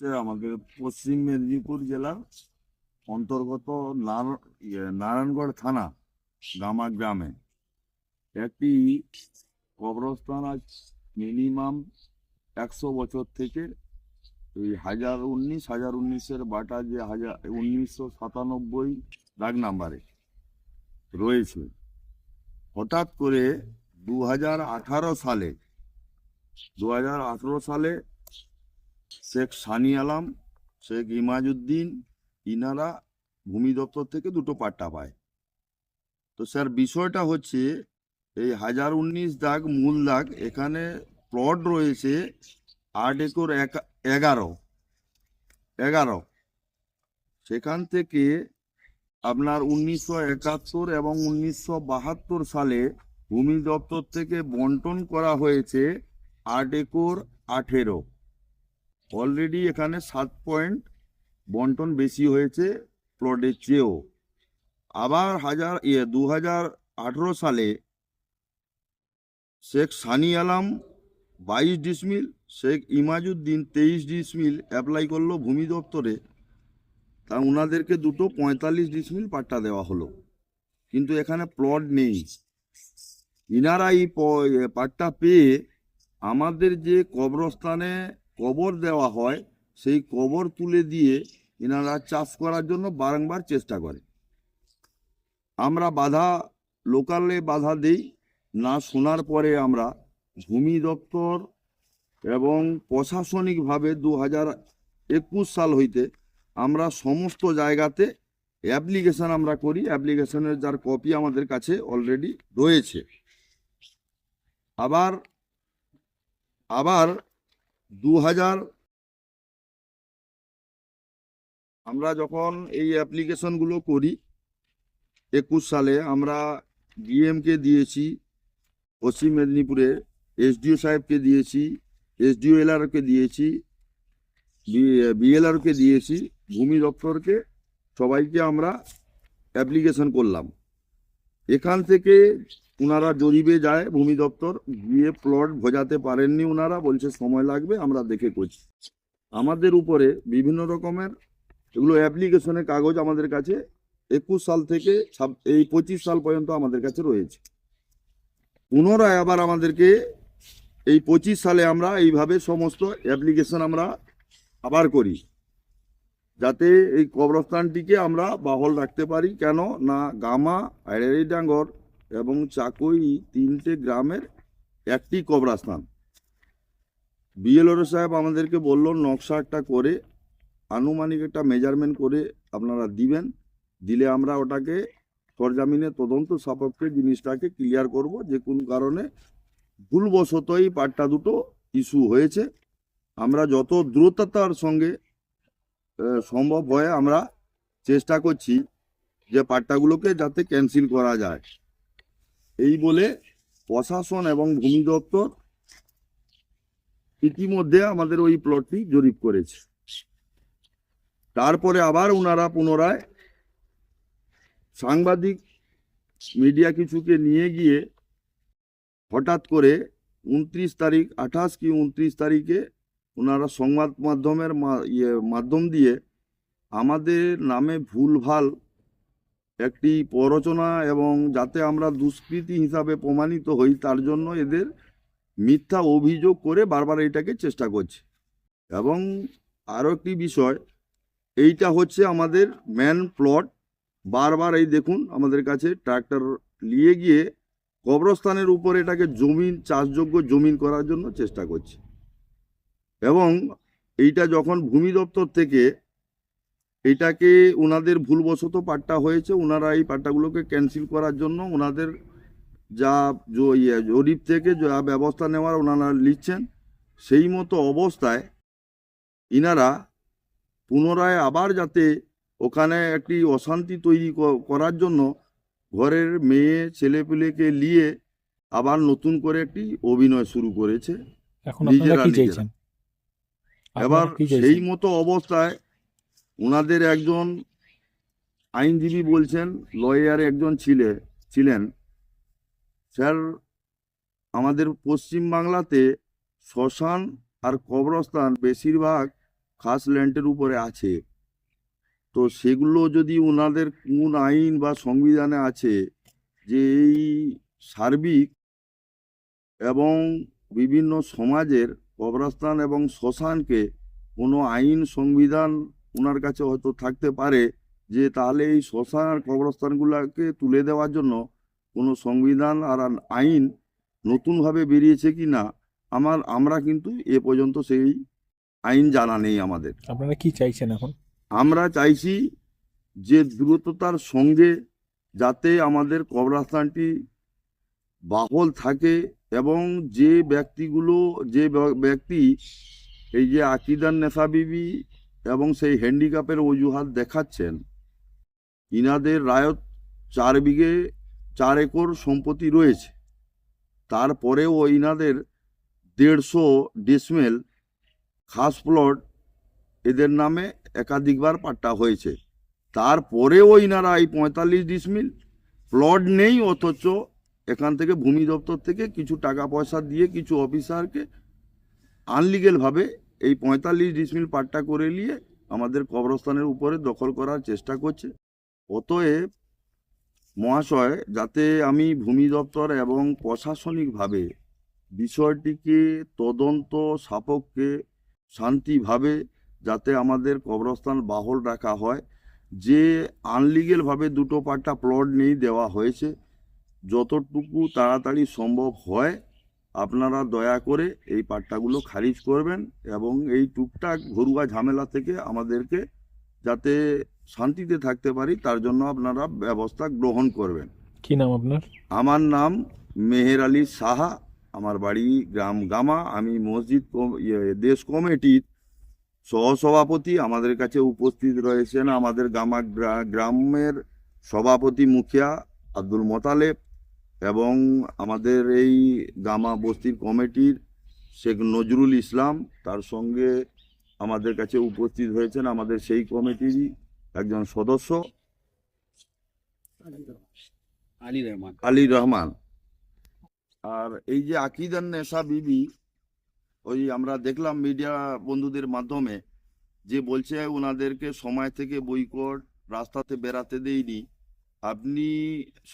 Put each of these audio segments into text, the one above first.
হচ্ছে আমাদের পশ্চিম মেদিনীপুর জেলার অন্তর্গত নারায়ণগড় থানা গামা গ্রামে একটি কবরস্থান আজ মিনিমাম 100 বছর থেকে এই 1019 বাটা যে 1997 দাগ নাম্বারে রয়েছে। হঠাৎ করে 2018 সালে শেখ সানি আলম, শেখ ইমাজউদ্দিন ইনারা ভূমি দপ্তর থেকে দুটো পাট্টা পায়। তো স্যার বিষয়টা হচ্ছে এই 1019 মূল দাগ, এখানে প্লট রয়েছে 8 একর 11 সেখান থেকে আপনার 1971 এবং 1972 সালে ভূমি দপ্তর থেকে বন্টন করা হয়েছে 8 একর 18। অলরেডি এখানে 7 পয়েন্ট বন্টন বেশি হয়েছে প্লটের চেয়েও। আবার 2018 সালে শেখ সানি আলম 22 ডিসমিল, শেখ ইমাজউদ্দিন 23 ডিসমিল অ্যাপ্লাই করলো ভূমি দপ্তরে। তা ওনাদেরকে দুটো 45 ডিসমিল পাট্টা দেওয়া হলো, কিন্তু এখানে প্লট নেই। ইনারা এই পাট্টা পেয়ে আমাদের যে কবরস্থানে কবর দেওয়া হয় সেই কবর তুলে দিয়ে ইনারা চাষ করার জন্য বারংবার চেষ্টা করে। আমরা লোকালে বাধা দেই না, শোনার পরে আমরা ভূমি দপ্তর এবং প্রশাসনিকভাবে 2021 সাল হইতে আমরা সমস্ত জায়গাতে অ্যাপ্লিকেশন আমরা করি। অ্যাপ্লিকেশনের যার কপি আমাদের কাছে অলরেডি রয়েছে। আবার 2000 আমরা যখন এই অ্যাপ্লিকেশনগুলো করি 21 সালে আমরা ডিএমকে দিয়েছি, পশ্চিম মেদিনীপুরে এসডিও সাহেবকে দিয়েছি, এসডিও এলআরকে দিয়েছি, বিএলআরকে দিয়েছি, ভূমি দপ্তরকে, সবাইকে আমরা অ্যাপ্লিকেশন করলাম। এখান থেকে ওনারা জরিপে যায় ভূমি দপ্তর, গিয়ে প্লট বোঝাতে পারেননি ওনারা, বলছে সময় লাগবে, আমরা দেখে করছি। আমাদের উপরে বিভিন্ন রকমের এগুলো অ্যাপ্লিকেশনের কাগজ আমাদের কাছে 21 সাল থেকে এই 25 সাল পর্যন্ত আমাদের কাছে রয়েছে। পুনরায় আবার আমাদেরকে এই 25 সালে আমরা এইভাবে সমস্ত অ্যাপ্লিকেশন আমরা আবার করি, যাতে এই কবরস্থানটিকে আমরা বাহল রাখতে পারি। কেন না, গামা, আইড়াইডাঙ্গর এবং চাকুই 3টে গ্রামের একটি কবরস্থান। বিএলআর সাহেব আমাদেরকে বলল নকশা একটা করে, আনুমানিক একটা মেজারমেন্ট করে আপনারা দিবেন, দিলে আমরা ওটাকে সরজমিনে তদন্ত সাপেক্ষে জিনিসটাকে ক্লিয়ার করব। যে কোনো কারণে ভুলবশতই পাট্টা দুটো ইস্যু হয়েছে। আমরা যত দ্রুততার সঙ্গে সম্ভব হয় আমরা চেষ্টা করছি যে পাট্টাগুলোকে যাতে ক্যান্সেল করা যায়। এই বলে প্রশাসন এবং ভূমি দপ্তর ইতিমধ্যে আমাদের ওই প্লটটি জরিপ করেছে। তারপরে আবার ওনারা পুনরায় সাংবাদিক মিডিয়া কিছুকে নিয়ে গিয়ে হঠাৎ করে 29 তারিখ, 28 কি 29 তারিখে ওনারা সংবাদ মাধ্যমের মাধ্যম দিয়ে আমাদের নামে ভুলভাল একটি প্ররোচনা, এবং যাতে আমরা দুষ্কৃতী হিসাবে প্রমাণিত হই তার জন্য এদের মিথ্যা অভিযোগ করে বারবার এটাকে চেষ্টা করছে। এবং আরও একটি বিষয়, এইটা হচ্ছে আমাদের মেন প্লট। বারবার এই দেখুন আমাদের কাছে ট্রাক্টর নিয়ে গিয়ে কবরস্থানের উপর এটাকে জমিন, চাষযোগ্য জমিন করার জন্য চেষ্টা করছে। এবং এইটা যখন ভূমি দপ্তর থেকে এটাকে ওনাদের ভুলবশত পাট্টা হয়েছে, ওনারা এই পাট্টাগুলোকে ক্যান্সেল করার জন্য ওনাদের যা জরিপ থেকে যা ব্যবস্থা নেওয়ার ওনারা নিচ্ছেন, সেই মতো অবস্থায় ইনারা পুনরায় আবার যাতে ওখানে একটি অশান্তি তৈরি করার জন্য ঘরের মেয়ে ছেলেপিলেকে নিয়ে আবার নতুন করে একটি অভিনয় শুরু করেছে নিজেরা। এবার সেই মতো অবস্থায় ওনাদের একজন আইনজীবী বলছেন, লয়ার একজন ছিলেন, স্যার আমাদের পশ্চিম বাংলাতে শ্মশান আর কবরস্থান বেশিরভাগ খাস ল্যান্ডের উপরে আছে, তো সেগুলো যদি ওনাদের কোন আইন বা সংবিধানে আছে যে এই সার্বিক এবং বিভিন্ন সমাজের কবরস্থান এবং শ্মশানকে কোনো আইন সংবিধান ওনার কাছে হয়তো থাকতে পারে, যে তাহলে এই শ্মশান আর কবরস্থানগুলোকে তুলে দেওয়ার জন্য কোনো সংবিধান আর আইন নতুনভাবে বেরিয়েছে কি না আমরা কিন্তু এ পর্যন্ত সেই আইন জানা নেই আমাদের। আপনারা কি চাইছেন এখন? আমরা চাইছি যে দ্রুততার সঙ্গে যাতে আমাদের কবরস্থানটি বাহল থাকে এবং যে ব্যক্তি এই যে আকিদার নেশা বিবি এবং সেই হ্যান্ডিক্যাপের অজুহাত দেখাচ্ছেন, ইনাদের রায়ত 4 বিঘে 4 একর সম্পত্তি রয়েছে, তারপরেও ইনাদের 150 ডিসমিল খাস প্লট এদের নামে একাধিকবার পাট্টা হয়েছে, তারপরেও ইনারা এই 45 ডিসমিল প্লট নেই, অথচ এখান থেকে ভূমি দপ্তর থেকে কিছু টাকা পয়সা দিয়ে কিছু অফিসারকে আনলিগেলভাবে এই 45 ডিসমিল পাট্টা করে নিয়ে আমাদের কবরস্থানের উপরে দখল করার চেষ্টা করছে। অতএব মহাশয়, যাতে আমি ভূমি দপ্তর এবং প্রশাসনিকভাবে বিষয়টিকে তদন্ত সাপেক্ষে শান্তিভাবে যাতে আমাদের কবরস্থান বাহল রাখা হয়, যে আনলিগেলভাবে 2টো পাট্টা প্লট নেই দেওয়া হয়েছে, যতটুকু তাড়াতাড়ি সম্ভব হয় আপনারা দয়া করে এই পাট্টাগুলো খারিজ করবেন এবং এই টুকটাক ঘরোয়া ঝামেলা থেকে আমাদেরকে যাতে শান্তিতে থাকতে পারি তার জন্য আপনারা ব্যবস্থা গ্রহণ করবেন। কি নাম আপনার? আমার নাম মেহের আলী সাহা, আমার বাড়ি গ্রাম গামা, আমি মসজিদ দেশ কমিটির সহসভাপতি। আমাদের কাছে উপস্থিত রয়েছেন আমাদের গামা গ্রামের সভাপতি মুখিয়া আব্দুল মোতালেব এবং আমাদের এই গামা বস্তির কমিটির শেখ নজরুল ইসলাম, তার সঙ্গে আমাদের কাছে উপস্থিত হয়েছেন আমাদের সেই কমিটিরই একজন সদস্য আলী রহমান। আর এই যে আকিদার নেশা বিবি, ওই আমরা দেখলাম মিডিয়া বন্ধুদের মাধ্যমে যে বলছে ওনাদেরকে সময় থেকে বয়কট, রাস্তাতে বেরাতে দেয়নি। আপনি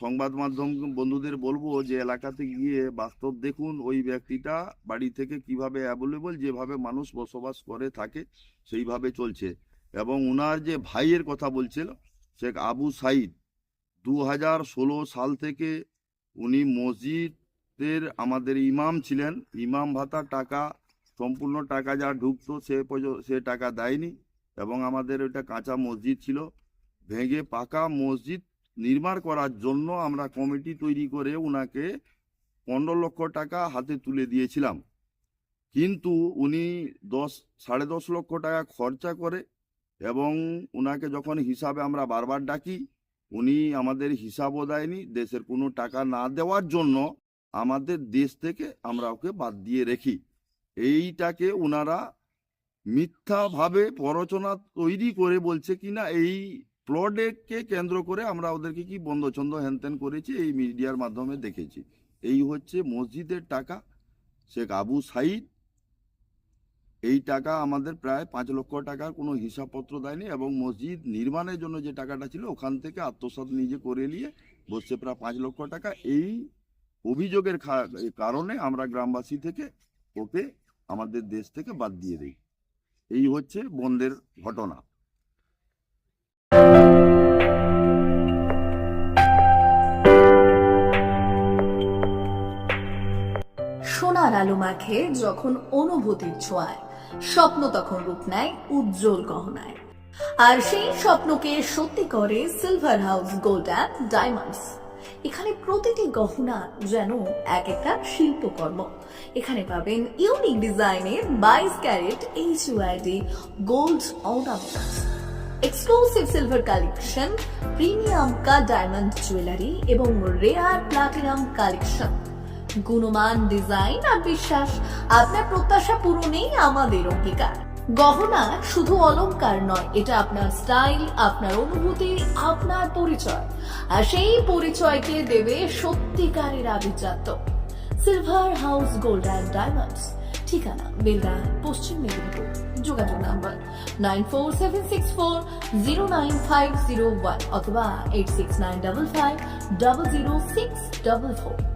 সংবাদ মাধ্যম বন্ধুদের বলবো যে এলাকাতে গিয়ে বাস্তব দেখুন ওই ব্যক্তিটা বাড়ি থেকে কিভাবে অ্যাভেলেবল, যেভাবে মানুষ বসবাস করে থাকে সেইভাবে চলছে। এবং ওনার যে ভাইয়ের কথা বলছিল শেখ আবু সাইদ, 2016 সাল থেকে উনি মসজিদের আমাদের ইমাম ছিলেন, ইমাম ভাতা টাকা সম্পূর্ণ টাকা যা ঢুকতো সে টাকা দেয়নি এবং আমাদের ওটা কাঁচা মসজিদ ছিল। ভেঙে পাকা মসজিদ নির্মাণ করার জন্য আমরা কমিটি তৈরি করে ওনাকে 15 লক্ষ টাকা হাতে তুলে দিয়েছিলাম, কিন্তু উনি 10-10.5 লক্ষ টাকা খরচা করে এবং ওনাকে যখন হিসাবে আমরা বারবার ডাকি উনি আমাদের হিসাবও দেয়নি। দেশের কোনো টাকা না দেওয়ার জন্য আমাদের দেশ থেকে আমরা ওকে বাদ দিয়ে রেখি। এইটাকে ওনারা মিথ্যাভাবে প্ররোচনা তৈরি করে বলছে কিনা এই প্লটকে কেন্দ্র করে আমরা ওদেরকে কি বন্ধছন্দ হ্যানত্যান করেছি, এই মিডিয়ার মাধ্যমে দেখেছি। এই হচ্ছে মসজিদের টাকা। শেখ আবু সাইদ এই টাকা আমাদের প্রায় 5 লক্ষ টাকার কোনো হিসাবপত্র দেয়নি এবং মসজিদ নির্মাণের জন্য যে টাকাটা ছিল ওখান থেকে আত্মসাৎ নিজে করে নিয়ে বসছে প্রায় 5 লক্ষ টাকা। এই অভিযোগের কারণে আমরা গ্রামবাসী থেকে ওকে আমাদের দেশ থেকে বাদ দিয়ে দিই। এই হচ্ছে বন্ধের ঘটনা। সোনার আলো মাখে যখন অনুভূতির ছোঁয়ায়, স্বপ্ন তখন রূপ নেয় উজ্জ্বল গহনায়। আর সেই স্বপ্নকে সত্যি করে silver house gold and diamonds. এখানে প্রতিটি গহনা যেন এক একটা শিল্পকর্ম। এখানে পাবেন ইউনিক ডিজাইনের 22 carat HUID gold ornaments, exclusive silver collection, premium cut diamond jewellery এবং রেয়ার প্লাটিনাম কালেকশন। গুণমান, ডিজাইন আর বিশ্বাস, আপনার প্রত্যাশা পূরণেই আমাদের অঙ্গীকার। গহনা শুধু অলংকার নয়, এটা আপনার স্টাইল, আপনার অনুভূতি, আপনার পরিচয়। আর সেই পরিচয়কে দেবে সত্যিকারের আভিজাত্য। Silver house gold and diamonds, ঠিকানা বেলডাঙ্গা, পশ্চিম মেদিনীপুর। যোগাযোগ নাম্বার 9476409501 অথবা 86955 00644